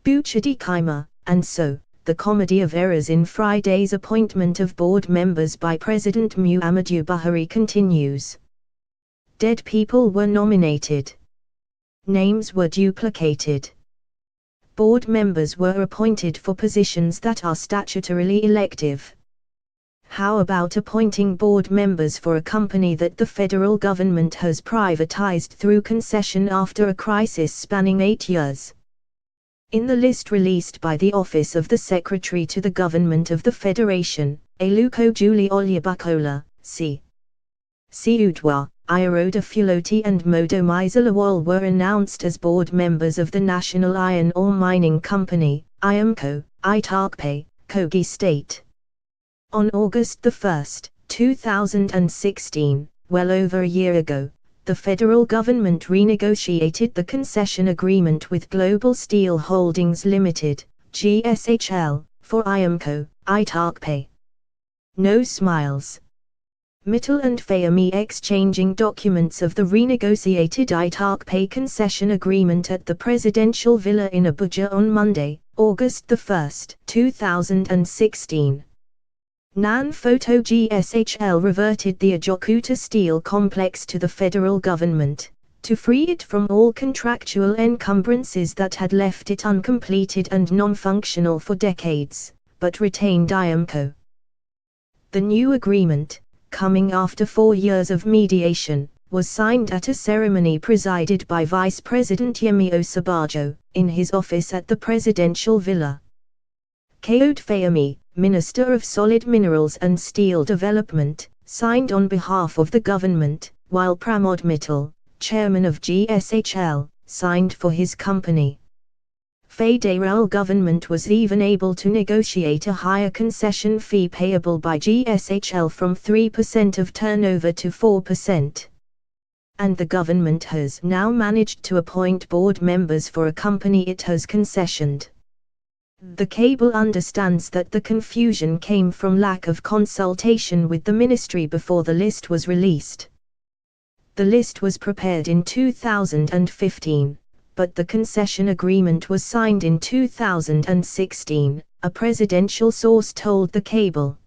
Buchadi Kaima, and so, the comedy of errors in Friday's appointment of board members by President Muhammadu Buhari continues. Dead people were nominated. Names were duplicated. Board members were appointed for positions that are statutorily elective. How about appointing board members for a company that the federal government has privatized through concession after a crisis spanning 8 years? In the list released by the Office of the Secretary to the Government of the Federation, Aluko Julie Olyabakola, C. Udwa, Iroda Fuloti and Modomiza Lawal were announced as board members of the National Iron Ore Mining Company, IAMCO, Itakpe, Kogi State. On August 1, 2016, well over a year ago, the federal government renegotiated the concession agreement with Global Steel Holdings Limited, GSHL, for IAMCO, Itakpe. No smiles. Mittal and Fayemi exchanging documents of the renegotiated Itakpe concession agreement at the presidential villa in Abuja on Monday, August 1, 2016. Nan Photo GSHL reverted the Ajokuta steel complex to the federal government, to free it from all contractual encumbrances that had left it uncompleted and non-functional for decades, but retained IAMCO. The new agreement, coming after 4 years of mediation, was signed at a ceremony presided by Vice President Yemi Osinbajo, in his office at the presidential villa. Kayode Fayemi, Minister of Solid Minerals and Steel Development, signed on behalf of the government, while Pramod Mittal, chairman of GSHL, signed for his company. Federal government was even able to negotiate a higher concession fee payable by GSHL from 3% of turnover to 4%. And the government has now managed to appoint board members for a company it has concessioned. The cable understands that the confusion came from lack of consultation with the ministry before the list was released. The list was prepared in 2015, but the concession agreement was signed in 2016, a presidential source told the cable.